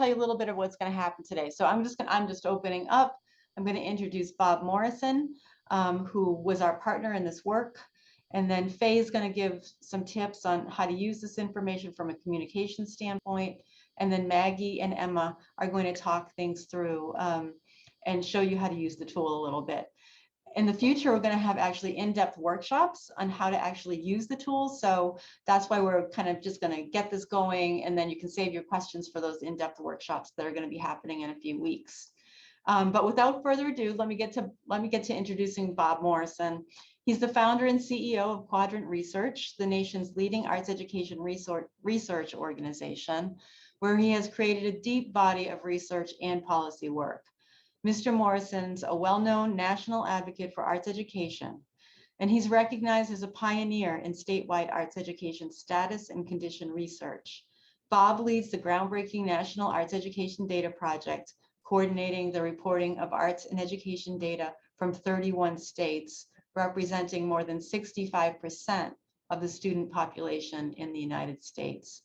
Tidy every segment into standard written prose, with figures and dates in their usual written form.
tell you a little bit of what's going to happen today. So I'm just opening up. I'm going to introduce Bob Morrison, who was our partner in this work. And then Faye is going to give some tips on how to use this information from a communication standpoint. And then Maggie and Emma are going to talk things through and show you how to use the tool a little bit. In the future, we're going to have actually in-depth workshops on how to actually use the tools. So that's why we're kind of just going to get this going, and then you can save your questions for those in-depth workshops that are going to be happening in a few weeks. But without further ado, let me get to introducing Bob Morrison. He's the founder and CEO of Quadrant Research, the nation's leading arts education research organization, where he has created a deep body of research and policy work. Mr. Morrison's a well-known national advocate for arts education, and he's recognized as a pioneer in statewide arts education status and condition research. Bob leads the groundbreaking National Arts Education Data Project, coordinating the reporting of arts and education data from 31 states, representing more than 65% of the student population in the United States.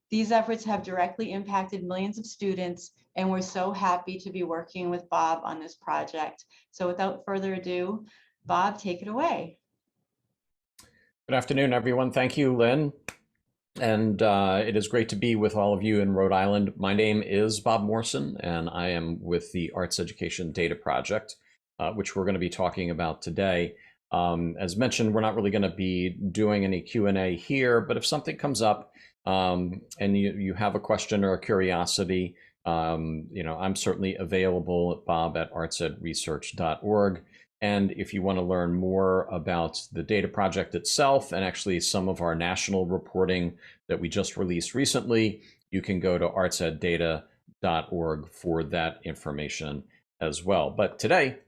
These efforts have directly impacted millions of students, and we're so happy to be working with Bob on this project. So without further ado, Bob, take it away. Good afternoon, everyone. Thank you, Lynn. And it is great to be with all of you in Rhode Island. My name is Bob Morrison, and I am with the Arts Education Data Project, which we're going to be talking about today. As mentioned, we're not really going to be doing any Q&A here, but if something comes up and you have a question or a curiosity, I'm certainly available at bob@artsedresearch.org. And if you want to learn more about the data project itself and actually some of our national reporting that we just released recently, you can go to artseddata.org for that information as well. But today,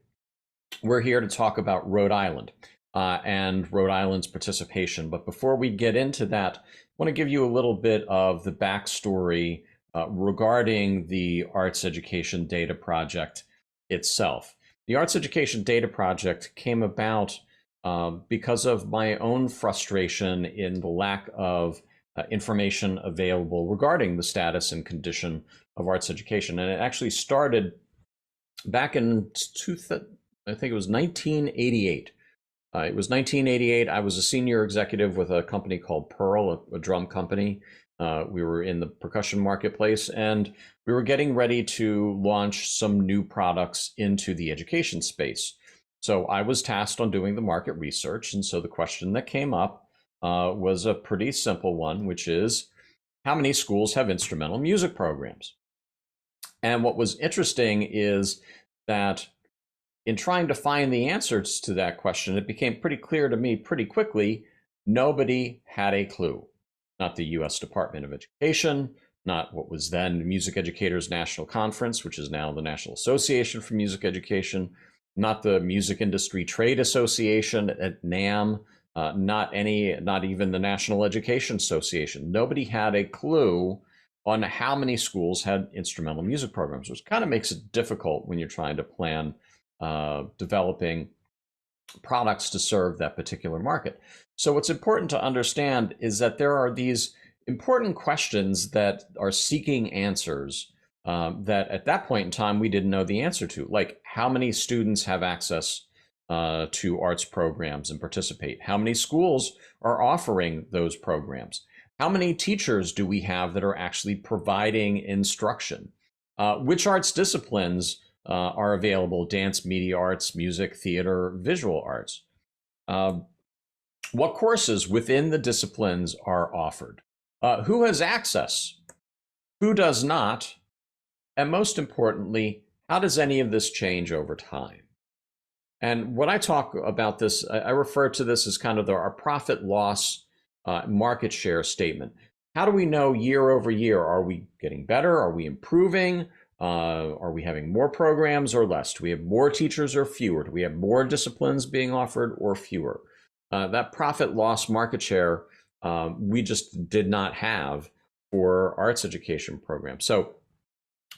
we're here to talk about Rhode Island and Rhode Island's participation. But before we get into that, I want to give you a little bit of the backstory regarding the Arts Education Data Project itself. The Arts Education Data Project came about because of my own frustration in the lack of information available regarding the status and condition of arts education. And it actually started back in, I think it was 1988. It was 1988. I was a senior executive with a company called Pearl, a drum company. We were in the percussion marketplace, and we were getting ready to launch some new products into the education space. So I was tasked on doing the market research. And so the question that came up was a pretty simple one, which is, how many schools have instrumental music programs? And what was interesting is that in trying to find the answers to that question, it became pretty clear to me pretty quickly, nobody had a clue. Not the U.S. Department of Education, not what was then the Music Educators National Conference, which is now the National Association for Music Education, not the Music Industry Trade Association at NAM, not even the National Education Association. Nobody had a clue on how many schools had instrumental music programs, which kind of makes it difficult when you're trying to plan developing products to serve that particular market. So what's important to understand is that there are these important questions that are seeking answers that at that point in time we didn't know the answer to, like how many students have access to arts programs and participate? How many schools are offering those programs? How many teachers do we have that are actually providing instruction? Which arts disciplines are available? Dance, media arts, music, theater, visual arts. What courses within the disciplines are offered? Who has access? Who does not? And most importantly, how does any of this change over time? And when I talk about this, I refer to this as kind of our profit loss market share statement. How do we know year over year? Are we getting better? Are we improving? Are we having more programs or less? Do we have more teachers or fewer? Do we have more disciplines being offered or fewer? That profit loss market share we just did not have for arts education programs. So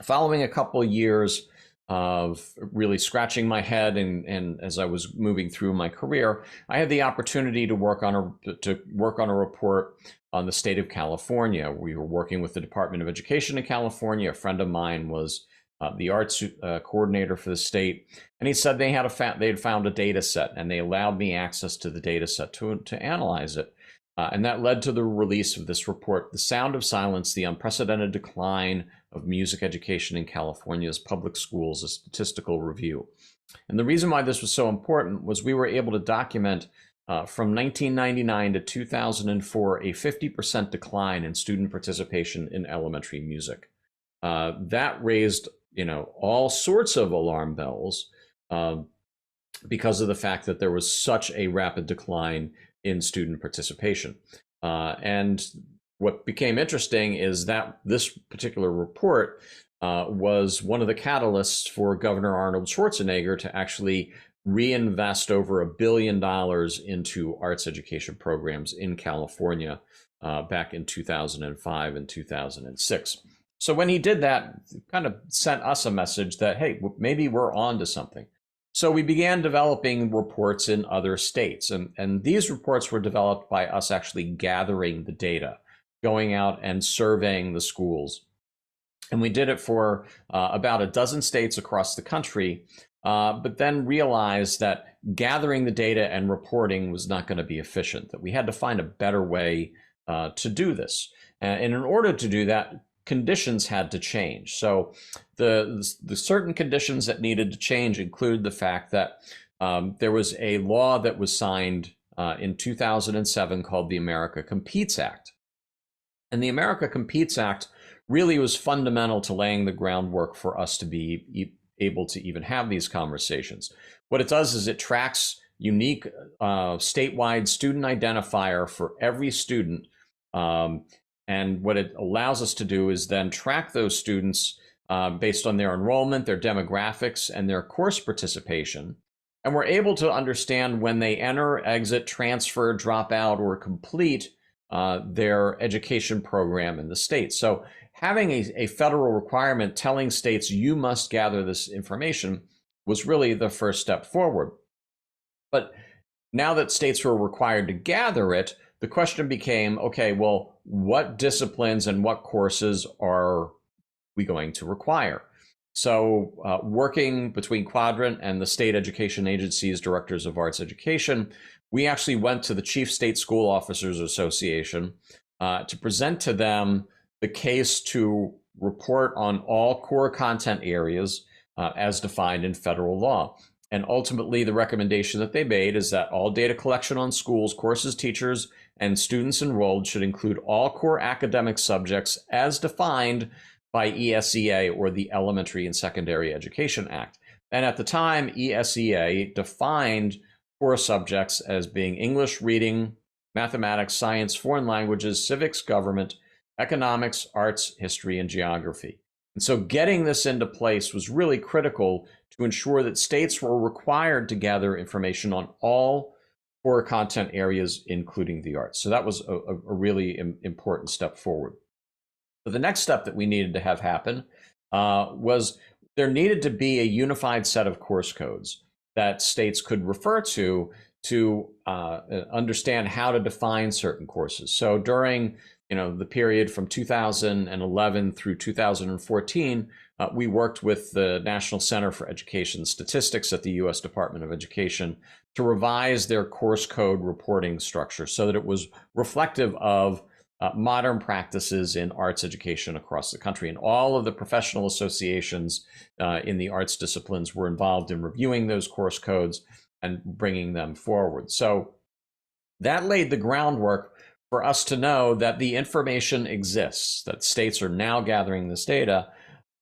following a couple of years of really scratching my head, and as I was moving through my career, I had the opportunity to work on a report on the state of California. We were working with the Department of Education in California. A friend of mine was the arts coordinator for the state, and he said they had found a data set, and they allowed me access to the data set to analyze it. And that led to the release of this report, The Sound of Silence, the Unprecedented Decline of Music Education in California's Public Schools, a Statistical Review. And the reason why this was so important was we were able to document from 1999 to 2004 a 50% decline in student participation in elementary music. That raised, all sorts of alarm bells because of the fact that there was such a rapid decline in student participation. And what became interesting is that this particular report was one of the catalysts for Governor Arnold Schwarzenegger to actually reinvest over $1 billion into arts education programs in California back in 2005 and 2006. So when he did that, it kind of sent us a message that, hey, maybe we're on to something. So we began developing reports in other states, and these reports were developed by us actually gathering the data, going out and surveying the schools. And we did it for about a dozen states across the country, but then realized that gathering the data and reporting was not going to be efficient, that we had to find a better way to do this. And in order to do that, conditions had to change. So the certain conditions that needed to change include the fact that there was a law that was signed in 2007 called the America Competes Act. And the America Competes Act really was fundamental to laying the groundwork for us to be able to even have these conversations. What it does is it tracks unique statewide student identifier for every student. And what it allows us to do is then track those students based on their enrollment, their demographics, and their course participation. And we're able to understand when they enter, exit, transfer, drop out, or complete their education program in the state. So having a federal requirement telling states you must gather this information was really the first step forward. But now that states were required to gather it, the question became, okay, well, what disciplines and what courses are we going to require? So working between Quadrant and the state education agencies, directors of arts education, we actually went to the Chief State School Officers Association to present to them the case to report on all core content areas as defined in federal law. And ultimately, the recommendation that they made is that all data collection on schools, courses, teachers, and students enrolled should include all core academic subjects as defined by ESEA, or the Elementary and Secondary Education Act. And at the time, ESEA defined core subjects as being English, reading, mathematics, science, foreign languages, civics, government, economics, arts, history, and geography. And so getting this into place was really critical to ensure that states were required to gather information on all core content areas, including the arts. So that was a really important step forward. But the next step that we needed to have happen was there needed to be a unified set of course codes that states could refer to understand how to define certain courses. So during the period from 2011 through 2014, we worked with the National Center for Education Statistics at the U.S. Department of Education to revise their course code reporting structure so that it was reflective of modern practices in arts education across the country. And all of the professional associations in the arts disciplines were involved in reviewing those course codes and bringing them forward. So that laid the groundwork for us to know that the information exists, that states are now gathering this data,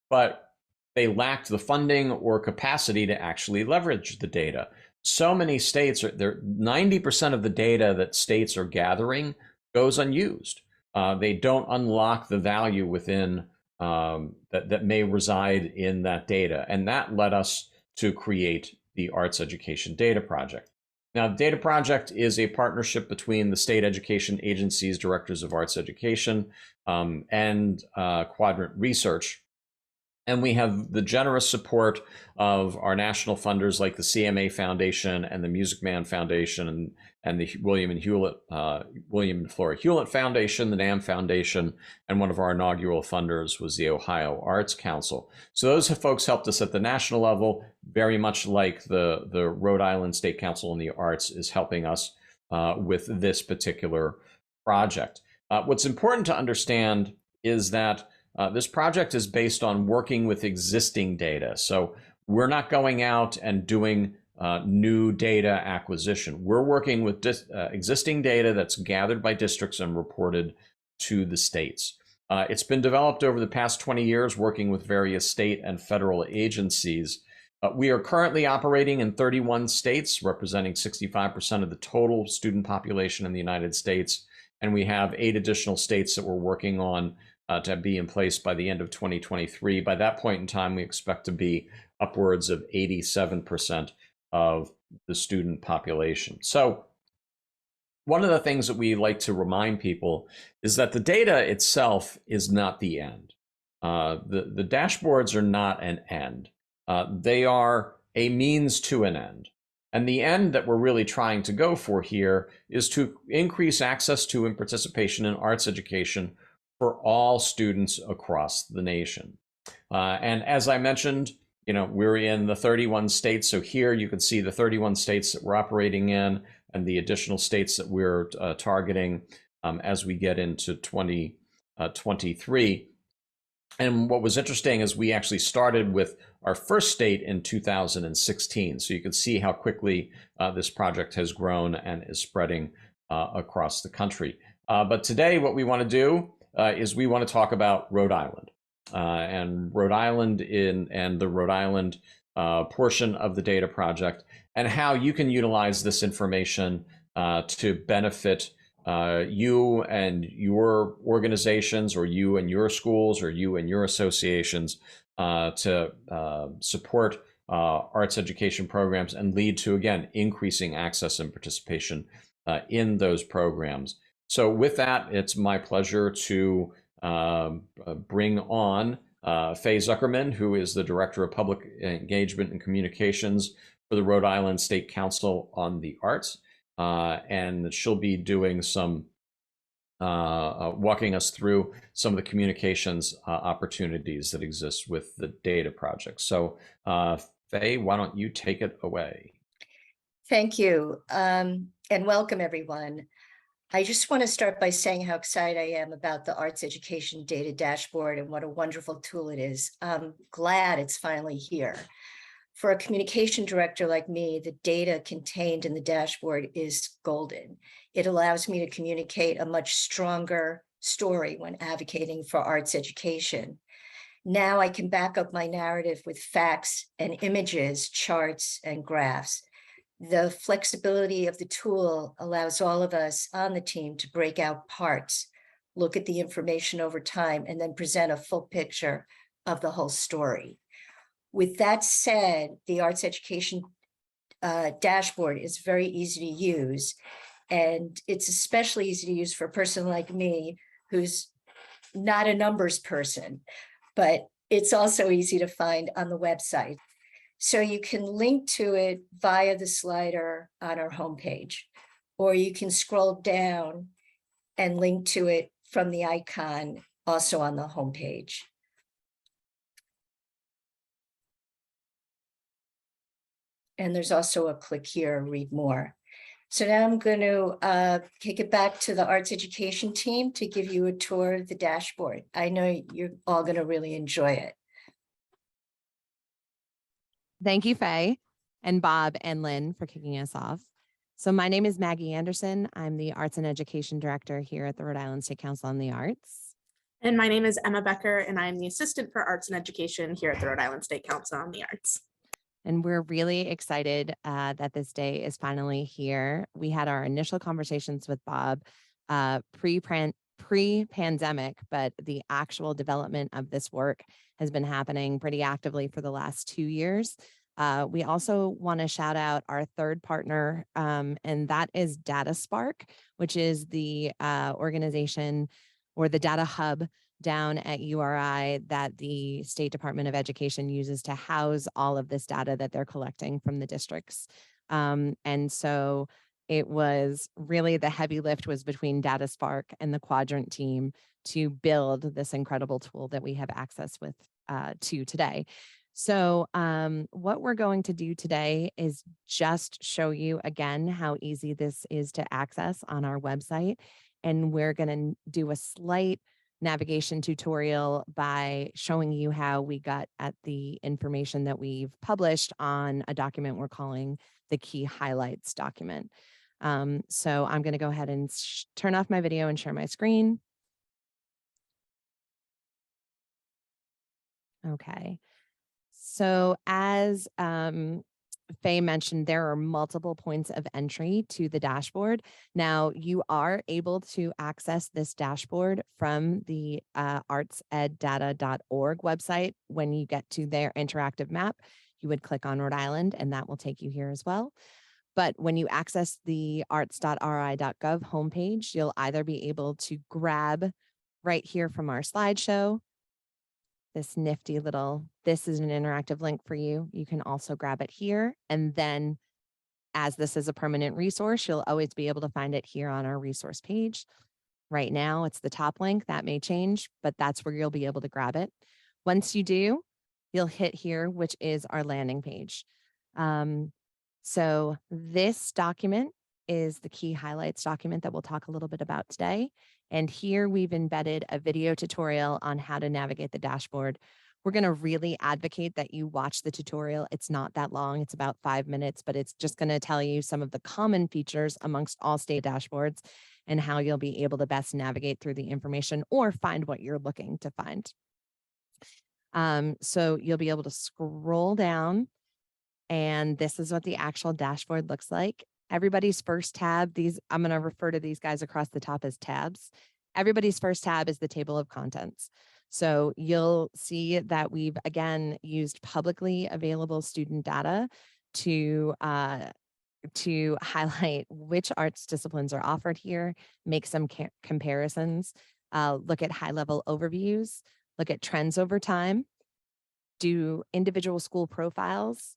but they lacked the funding or capacity to actually leverage the data. So many states, 90% of the data that states are gathering goes unused. They don't unlock the value within that may reside in that data. And that led us to create the Arts Education Data Project. Now, the Data Project is a partnership between the state education agencies, directors of arts education, and Quadrant Research. And we have the generous support of our national funders like the CMA Foundation and the Music Man Foundation and the William and Flora Hewlett Foundation, the NAM Foundation, and one of our inaugural funders was the Ohio Arts Council. So those folks helped us at the national level, very much like the Rhode Island State Council on the Arts is helping us with this particular project. What's important to understand is that this project is based on working with existing data. So we're not going out and doing new data acquisition. We're working with existing data that's gathered by districts and reported to the states. It's been developed over the past 20 years working with various state and federal agencies. We are currently operating in 31 states, representing 65% of the total student population in the United States. And we have 8 additional states that we're working on to be in place by the end of 2023. By that point in time, we expect to be upwards of 87% of the student population. So one of the things that we like to remind people is that the data itself is not the end. The dashboards are not an end. They are a means to an end. And the end that we're really trying to go for here is to increase access to and participation in arts education for all students across the nation. And as I mentioned, we're in the 31 states. So here you can see the 31 states that we're operating in and the additional states that we're targeting as we get into 2023. And what was interesting is we actually started with our first state in 2016. So you can see how quickly this project has grown and is spreading across the country. But today what we want to do is we want to talk about Rhode Island and Rhode Island and the Rhode Island portion of the data project and how you can utilize this information to benefit you and your organizations or you and your schools or you and your associations to support arts education programs and lead to, again, increasing access and participation in those programs. So with that, it's my pleasure to bring on Faye Zuckerman, who is the Director of Public Engagement and Communications for the Rhode Island State Council on the Arts. And she'll be doing some walking us through some of the communications opportunities that exist with the data project. So Faye, why don't you take it away? Thank you, and welcome everyone. I just want to start by saying how excited I am about the Arts Education Data Dashboard and what a wonderful tool it is. I'm glad it's finally here. For a communication director like me, the data contained in the dashboard is golden. It allows me to communicate a much stronger story when advocating for arts education. Now I can back up my narrative with facts and images, charts, and graphs. The flexibility of the tool allows all of us on the team to break out parts, look at the information over time, and then present a full picture of the whole story. With that said, the Arts Education Dashboard is very easy to use, and it's especially easy to use for a person like me who's not a numbers person, but it's also easy to find on the website. So you can link to it via the slider on our homepage, or you can scroll down and link to it from the icon also on the homepage. And there's also a click here, read more. So now I'm going to kick it back to the arts education team to give you a tour of the dashboard. I know you're all going to really enjoy it. Thank you, Faye and Bob and Lynn for kicking us off. So my name is Maggie Anderson. I'm the Arts and Education Director here at the Rhode Island State Council on the Arts. And my name is Emma Becker, and I'm the Assistant for Arts and Education here at the Rhode Island State Council on the Arts. And we're really excited that this day is finally here. We had our initial conversations with Bob pre-pandemic, but the actual development of this work has been happening pretty actively for the last 2 years. We also want to shout out our third partner, and that is DataSpark, which is the organization or the data hub down at URI that the State Department of Education uses to house all of this data that they're collecting from the districts. And so it was really the heavy lift was between DataSpark and the Quadrant team to build this incredible tool that we have access with to today. So what we're going to do today is just show you again how easy this is to access on our website. And we're going to do a slight navigation tutorial by showing you how we got at the information that we've published on a document we're calling the key highlights document. So I'm going to go ahead and turn off my video and share my screen. Okay. So as Faye mentioned, there are multiple points of entry to the dashboard. Now, you are able to access this dashboard from the artseddata.org website. When you get to their interactive map, you would click on Rhode Island, and that will take you here as well. But when you access the arts.ri.gov homepage, you'll either be able to grab right here from our slideshow, this nifty little, this is an interactive link for you. You can also grab it here. And then as this is a permanent resource, you'll always be able to find it here on our resource page. Right now, it's the top link. That may change, but that's where you'll be able to grab it. Once you do, you'll hit here, which is our landing page. So this document is the key highlights document that we'll talk a little bit about today. And here we've embedded a video tutorial on how to navigate the dashboard. We're going to really advocate that you watch the tutorial. It's not that long. It's about 5 minutes, but it's just going to tell you some of the common features amongst all state dashboards and how you'll be able to best navigate through the information or find what you're looking to find. So you'll be able to scroll down, and this is what the actual dashboard looks like. Everybody's first tab, I'm going to refer to these guys across the top as tabs. Everybody's first tab is the table of contents. So you'll see that we've, again, used publicly available student data to highlight which arts disciplines are offered here, make some comparisons, look at high-level overviews, look at trends over time, do individual school profiles,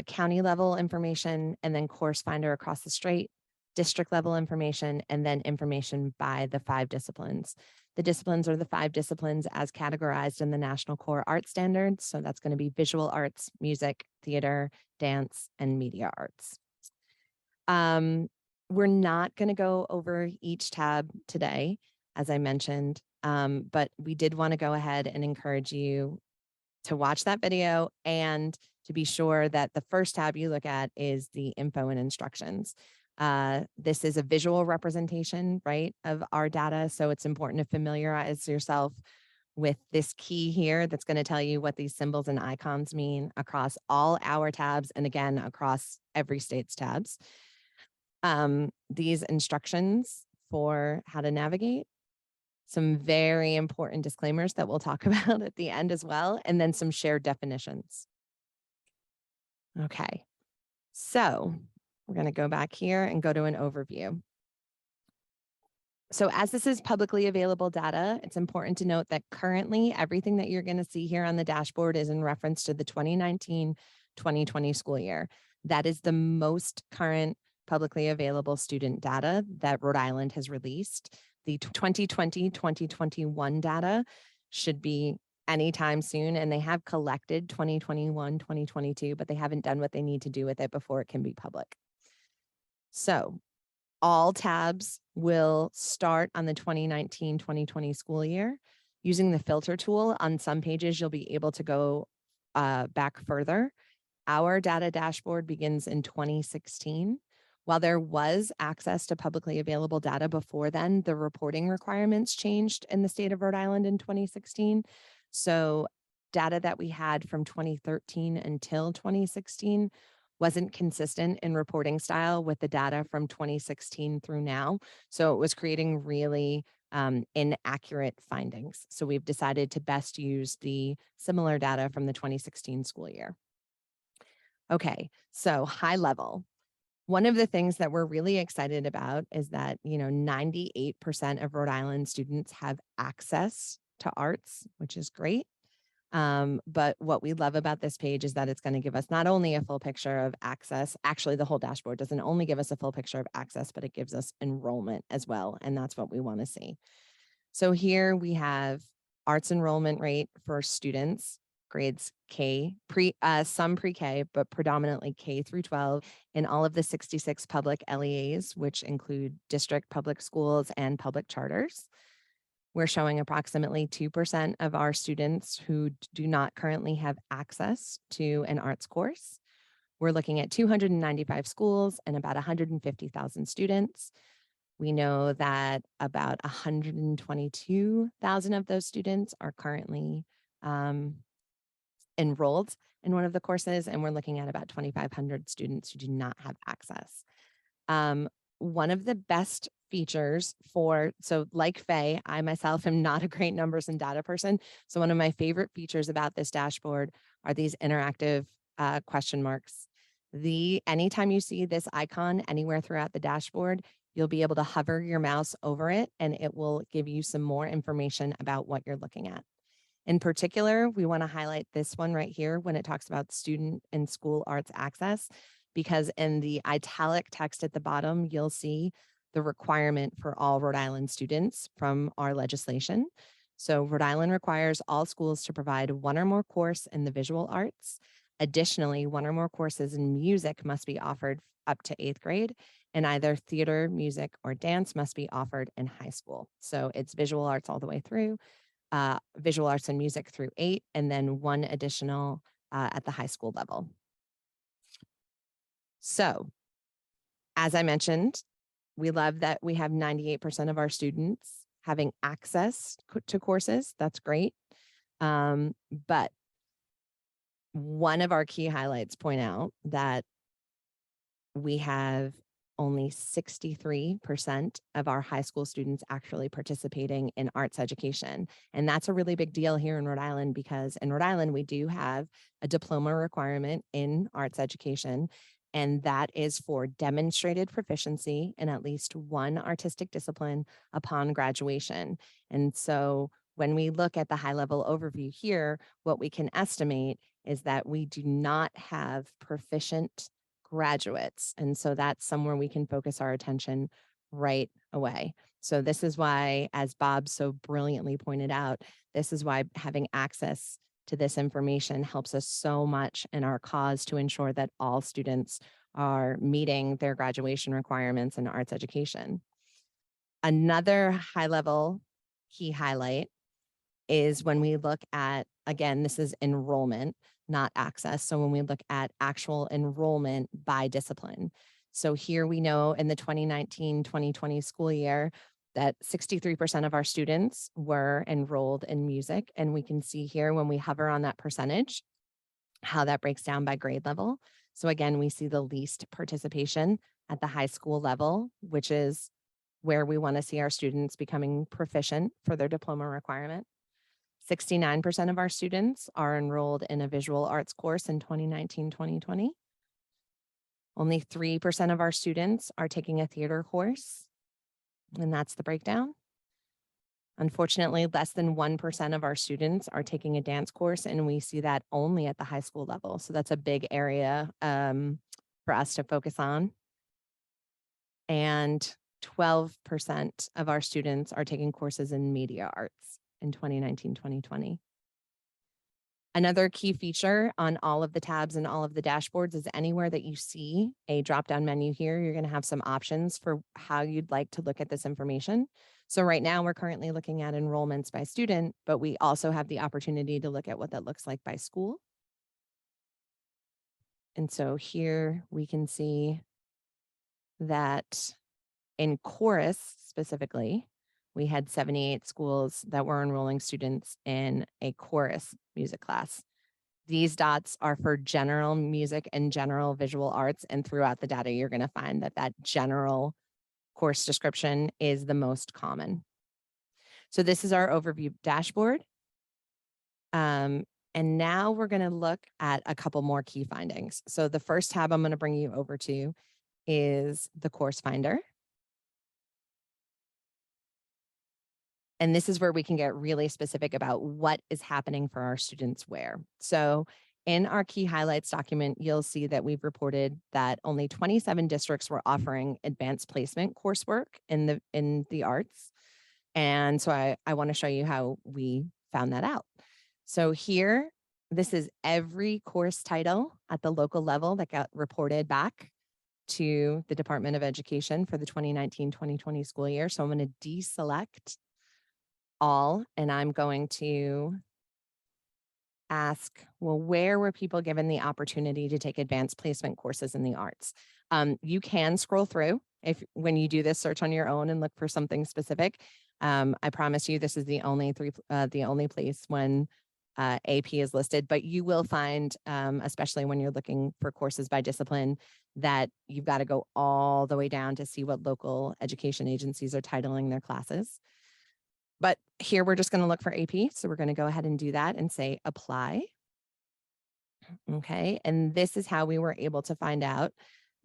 county level information, and then course finder across the street, district level information, and then information by the 5 disciplines. The disciplines are the 5 disciplines as categorized in the National Core Art Standards. So that's going to be visual arts, music, theater, dance, and media arts. We're not going to go over each tab today, as I mentioned, but we did want to go ahead and encourage you to watch that video and to be sure that the first tab you look at is the info and instructions. This is a visual representation, right, of our data. So it's important to familiarize yourself with this key here that's going to tell you what these symbols and icons mean across all our tabs and again, across every state's tabs. These instructions for how to navigate, some very important disclaimers that we'll talk about at the end as well, and then some shared definitions. Okay, so we're going to go back here and go to an overview. So as this is publicly available data, it's important to note that currently everything that you're going to see here on the dashboard is in reference to the 2019-2020 school year. That is the most current publicly available student data that Rhode Island has released. The 2020-2021 data should be anytime soon, and they have collected 2021, 2022, but they haven't done what they need to do with it before it can be public. So all tabs will start on the 2019-2020 school year. Using the filter tool on some pages, you'll be able to go back further. Our data dashboard begins in 2016. While there was access to publicly available data before then, the reporting requirements changed in the state of Rhode Island in 2016. So data that we had from 2013 until 2016 wasn't consistent in reporting style with the data from 2016 through now. So it was creating really inaccurate findings. So we've decided to best use the similar data from the 2016 school year. Okay, so high level. One of the things that we're really excited about is that, 98% of Rhode Island students have access to arts, which is great. But what we love about this page is that it's going to give us not only a full picture of access, actually the whole dashboard doesn't only give us a full picture of access, but it gives us enrollment as well. And that's what we want to see. So here we have arts enrollment rate for students, grades K, some pre-K, but predominantly K through 12 in all of the 66 public LEAs, which include district public schools and public charters. We're showing approximately 2% of our students who do not currently have access to an arts course. We're looking at 295 schools and about 150,000 students. We know that about 122,000 of those students are currently enrolled in one of the courses, and we're looking at about 2,500 students who do not have access. One of the best features so like Faye, I myself am not a great numbers and data person. So one of my favorite features about this dashboard are these interactive question marks. Anytime you see this icon anywhere throughout the dashboard, you'll be able to hover your mouse over it and it will give you some more information about what you're looking at. In particular, we want to highlight this one right here when it talks about student and school arts access, because in the italic text at the bottom, you'll see the requirement for all Rhode Island students from our legislation. So Rhode Island requires all schools to provide one or more course in the visual arts. Additionally, one or more courses in music must be offered up to 8th grade, and either theater, music, or dance must be offered in high school. So it's visual arts all the way through, visual arts and music through 8, and then one additional at the high school level. So, as I mentioned, we love that we have 98% of our students having access to courses. That's great. But one of our key highlights point out that we have only 63% of our high school students actually participating in arts education. And that's a really big deal here in Rhode Island, because in Rhode Island, we do have a diploma requirement in arts education, and that is for demonstrated proficiency in at least one artistic discipline upon graduation. And so when we look at the high-level overview here, what we can estimate is that we do not have proficient graduates. And so that's somewhere we can focus our attention right away. So this is why, as Bob so brilliantly pointed out, this is why having access to this information helps us so much in our cause to ensure that all students are meeting their graduation requirements in arts education. Another high-level key highlight is when we look at, again, this is enrollment, not access. So when we look at actual enrollment by discipline. So here we know in the 2019-2020 school year that 63% of our students were enrolled in music. And we can see here when we hover on that percentage, how that breaks down by grade level. So again, we see the least participation at the high school level, which is where we want to see our students becoming proficient for their diploma requirement. 69% of our students are enrolled in a visual arts course in 2019-2020. Only 3% of our students are taking a theater course, and that's the breakdown. Unfortunately, less than 1% of our students are taking a dance course, and we see that only at the high school level. So that's a big area for us to focus on. And 12% of our students are taking courses in media arts in 2019-2020. Another key feature on all of the tabs and all of the dashboards is anywhere that you see a drop-down menu here, you're going to have some options for how you'd like to look at this information. So right now we're currently looking at enrollments by student, but we also have the opportunity to look at what that looks like by school. And so here we can see that in chorus specifically, we had 78 schools that were enrolling students in a chorus music class. These dots are for general music and general visual arts. And throughout the data, you're going to find that that general course description is the most common. So this is our overview dashboard. And now we're going to look at a couple more key findings. So the first tab I'm going to bring you over to is the course finder. And this is where we can get really specific about what is happening for our students where. So in our key highlights document, you'll see that we've reported that only 27 districts were offering advanced placement coursework in the arts. And so I want to show you how we found that out. So here, this is every course title at the local level that got reported back to the Department of Education for the 2019-2020 school year. So I'm going to deselect all, and I'm going to ask, well, where were people given the opportunity to take advanced placement courses in the arts? You can scroll through when you do this search on your own and look for something specific. I promise you, this is the only place when AP is listed, but you will find, especially when you're looking for courses by discipline, that you've got to go all the way down to see what local education agencies are titling their classes. But here we're just going to look for AP. So we're going to go ahead and do that and say apply. Okay. And this is how we were able to find out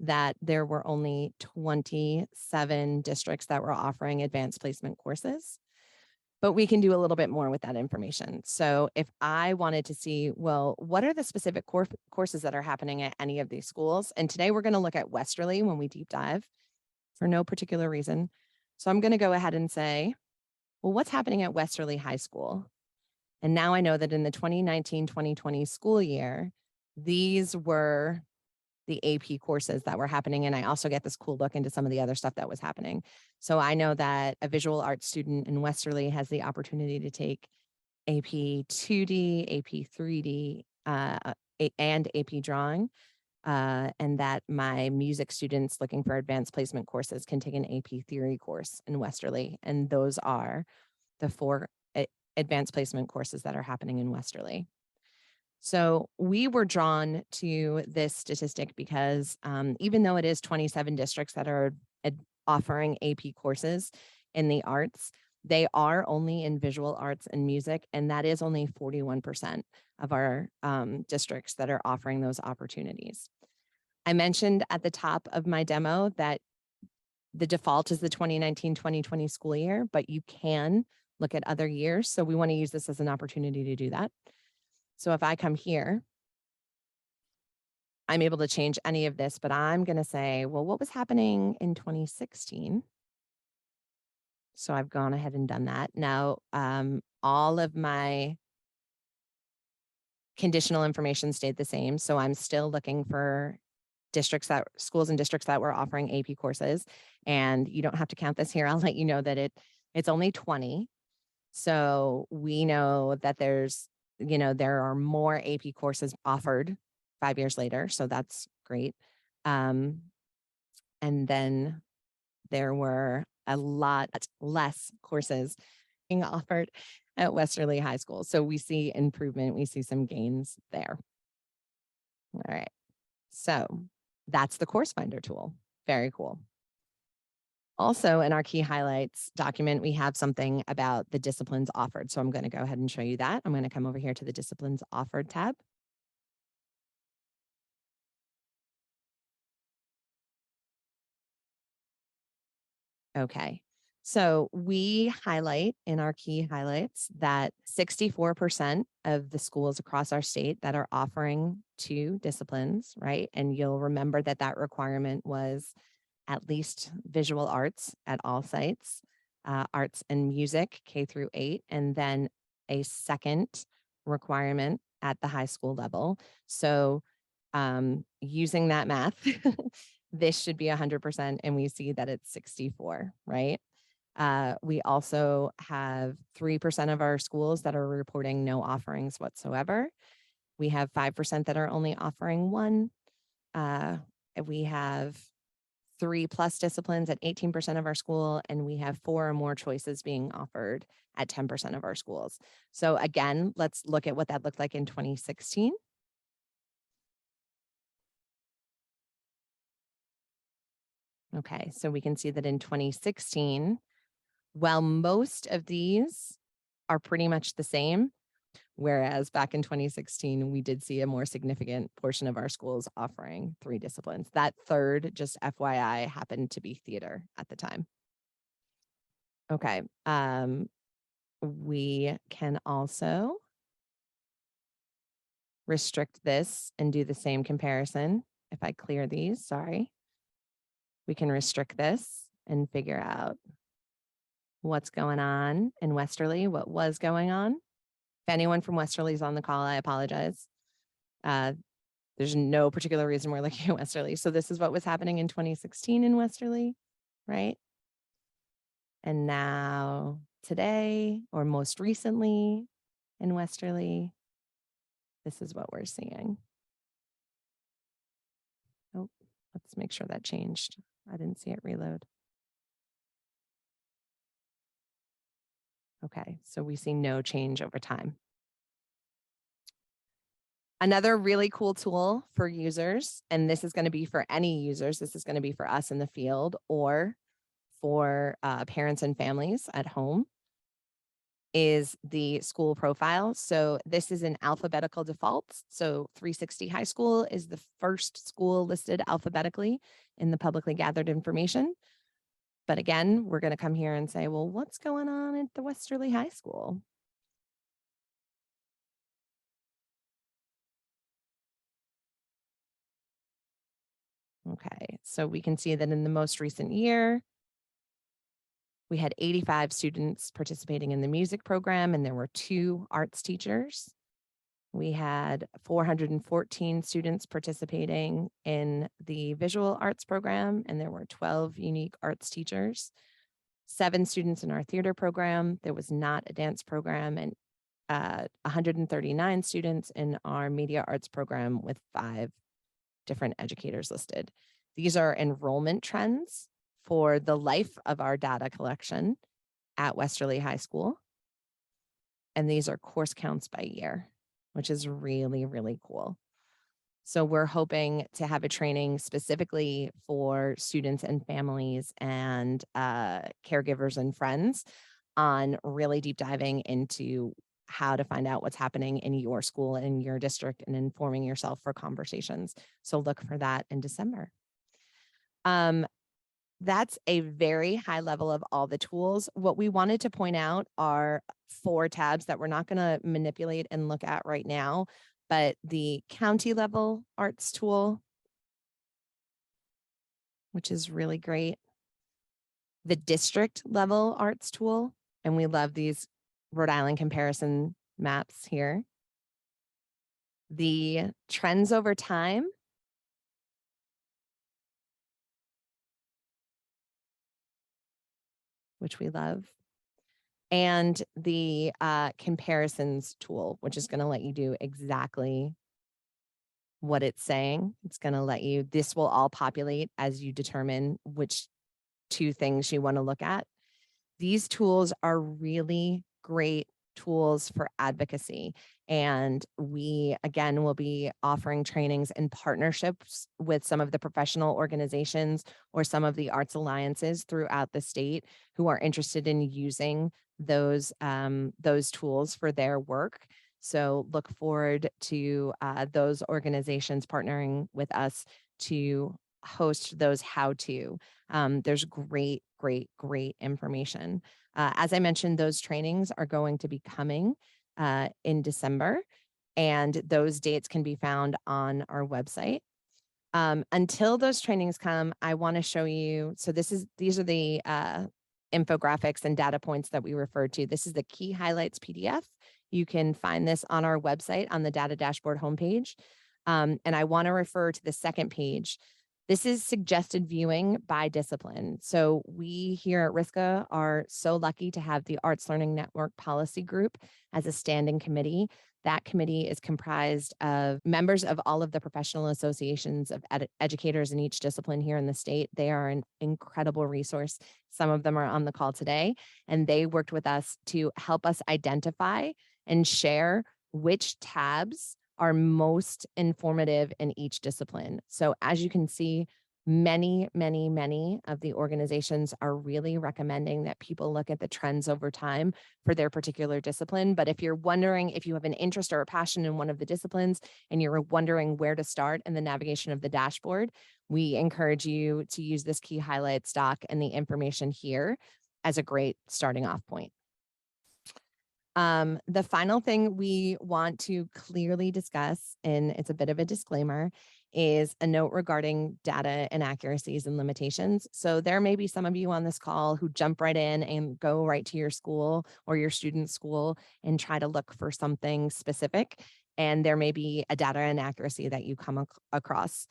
that there were only 27 districts that were offering advanced placement courses. But we can do a little bit more with that information. So if I wanted to see, well, what are the specific courses that are happening at any of these schools? And today we're going to look at Westerly when we deep dive for no particular reason. So I'm going to go ahead and say, well, what's happening at Westerly High School? And now I know that in the 2019-2020 school year, these were the AP courses that were happening. And I also get this cool look into some of the other stuff that was happening. So I know that a visual arts student in Westerly has the opportunity to take AP 2D, AP 3D, and AP drawing. And that my music students looking for advanced placement courses can take an AP theory course in Westerly. And those are the 4 advanced placement courses that are happening in Westerly. So we were drawn to this statistic because even though it is 27 districts that are offering AP courses in the arts, they are only in visual arts and music, and that is only 41% of our districts that are offering those opportunities. I mentioned at the top of my demo that the default is the 2019-2020 school year, but you can look at other years. So we want to use this as an opportunity to do that. So if I come here, I'm able to change any of this, but I'm going to say, well, what was happening in 2016? So I've gone ahead and done that. Now, all of my conditional information stayed the same. So I'm still looking for schools and districts that were offering AP courses. And you don't have to count this here. I'll let you know that it's only 20. So we know that there are more AP courses offered 5 years later. So that's great. And then there were a lot less courses being offered at Westerly High School. So we see improvement. We see some gains there. All right. So that's the course finder tool. Very cool. Also in our key highlights document, we have something about the disciplines offered. So I'm going to go ahead and show you that. I'm going to come over here to the disciplines offered tab. Okay. So we highlight in our key highlights that 64% of the schools across our state that are offering 2 disciplines, right? And you'll remember that that requirement was at least visual arts at all sites, arts and music, K-8, and then a second requirement at the high school level. So using that math, this should be 100%, and we see that it's 64, right? We also have 3% of our schools that are reporting no offerings whatsoever. We have 5% that are only offering 1. We have 3+ disciplines at 18% of our school, and we have 4 or more choices being offered at 10% of our schools. So again, let's look at what that looked like in 2016. Okay, so we can see that in 2016, while most of these are pretty much the same, whereas back in 2016, we did see a more significant portion of our schools offering 3 disciplines. That third, just FYI, happened to be theater at the time. Okay, we can also restrict this and do the same comparison. If I clear these, sorry, we can restrict this and figure out what's going on in Westerly, what was going on. If anyone from Westerly is on the call, I apologize. There's no particular reason we're looking at Westerly. So this is what was happening in 2016 in Westerly, right? And now today, or most recently in Westerly, this is what we're seeing. Oh, let's make sure that changed. I didn't see it reload. Okay, so we see no change over time. Another really cool tool for users, and this is going to be for any users, this is going to be for us in the field or for parents and families at home, is the school profile. So this is an alphabetical default. So 360 High School is the first school listed alphabetically in the publicly gathered information. But again, we're going to come here and say, well, what's going on at the Westerly High School? Okay, so we can see that in the most recent year, we had 85 students participating in the music program, and there were 2 arts teachers. We had 414 students participating in the visual arts program, and there were 12 unique arts teachers. 7 students in our theater program. There was not a dance program, and 139 students in our media arts program with 5 different educators listed. These are enrollment trends for the life of our data collection at Westerly High School. And these are course counts by year, which is really, really cool. So we're hoping to have a training specifically for students and families and caregivers and friends on really deep diving into how to find out what's happening in your school, in your district, and informing yourself for conversations. So look for that in December. That's a very high level of all the tools. What we wanted to point out are 4 tabs that we're not going to manipulate and look at right now, but the county level arts tool, which is really great. The district level arts tool, and we love these Rhode Island comparison maps here. The trends over time, which we love, and the comparisons tool, which is going to let you do exactly what it's saying. It's going to let you, this will all populate as you determine which 2 things you want to look at. These tools are really great tools for advocacy. And we, again, will be offering trainings in partnerships with some of the professional organizations or some of the arts alliances throughout the state who are interested in using those tools for their work. So look forward to those organizations partnering with us to host those how-to. There's great information. As I mentioned, those trainings are going to be coming in December, and those dates can be found on our website. Until those trainings come, I want to show you, so these are the infographics and data points that we referred to. This is the key highlights PDF. You can find this on our website on the data dashboard homepage. And I want to refer to the second page. This is suggested viewing by discipline. So we here at RISCA are so lucky to have the Arts Learning Network Policy Group as a standing committee. That committee is comprised of members of all of the professional associations of educators in each discipline here in the state. They are an incredible resource. Some of them are on the call today, and they worked with us to help us identify and share which tabs are most informative in each discipline. So as you can see, many of the organizations are really recommending that people look at the trends over time for their particular discipline. But if you're wondering if you have an interest or a passion in one of the disciplines and you're wondering where to start in the navigation of the dashboard, we encourage you to use this key highlights doc and the information here as a great starting off point. The final thing we want to clearly discuss, and it's a bit of a disclaimer, is a note regarding data inaccuracies and limitations. So there may be some of you on this call who jump right in and go right to your school or your student's school and try to look for something specific. And there may be a data inaccuracy that you come across.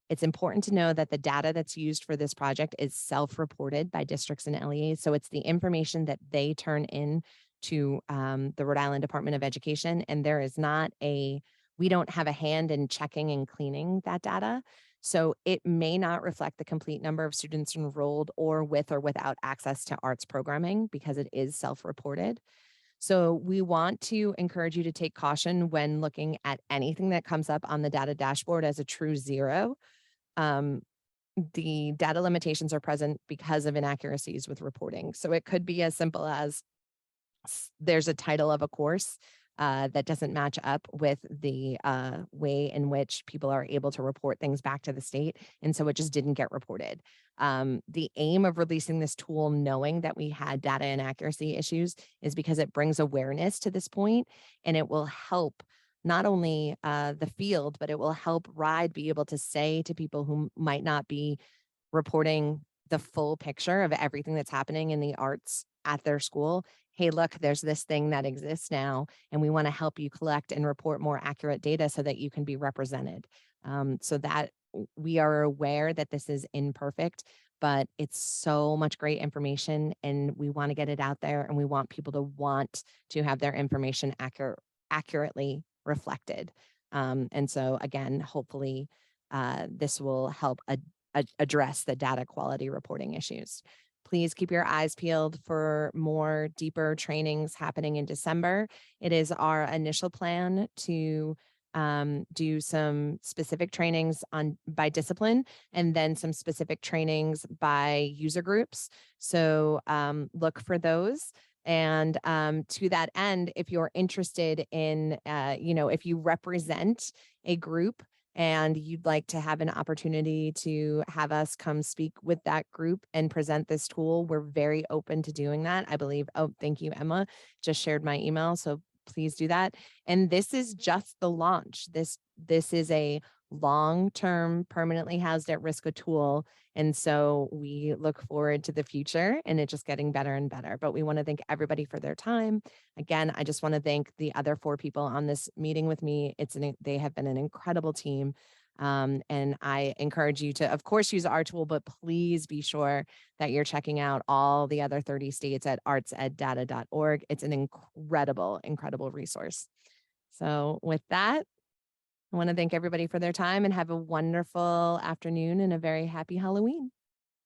It's important to know that the data that's used for this project is self-reported by districts and LEAs. So it's the information that they turn in to the Rhode Island Department of Education. And there is not we don't have a hand in checking and cleaning that data. So it may not reflect the complete number of students enrolled or with or without access to arts programming because it is self-reported. So we want to encourage you to take caution when looking at anything that comes up on the data dashboard as a true zero. The data limitations are present because of inaccuracies with reporting. So it could be as simple as there's a title of a course that doesn't match up with the way in which people are able to report things back to the state. And so it just didn't get reported. The aim of releasing this tool, knowing that we had data inaccuracy issues, is because it brings awareness to this point, and it will help not only the field, but it will help RIDE be able to say to people who might not be reporting the full picture of everything that's happening in the arts at their school. Hey, look, there's this thing that exists now, and we want to help you collect and report more accurate data so that you can be represented. So that we are aware that this is imperfect, but it's so much great information, and we want to get it out there, and we want people to want to have their information accurately reflected. And so again, hopefully this will help address the data quality reporting issues. Please keep your eyes peeled for more deeper trainings happening in December. It is our initial plan to do some specific trainings by discipline, and then some specific trainings by user groups. So look for those. And to that end, if you're interested in, if you represent a group and you'd like to have an opportunity to have us come speak with that group and present this tool, we're very open to doing that. I believe, oh, thank you, Emma, just shared my email. So please do that. And this is just the launch. This is a long-term permanently housed at RISCA tool. And so we look forward to the future and it just getting better and better. But we want to thank everybody for their time. Again, I just want to thank the other 4 people on this meeting with me. They have been an incredible team. And I encourage you to, of course, use our tool, but please be sure that you're checking out all the other 30 states at artseddata.org. It's an incredible, incredible resource. So with that, I want to thank everybody for their time and have a wonderful afternoon and a very happy Halloween.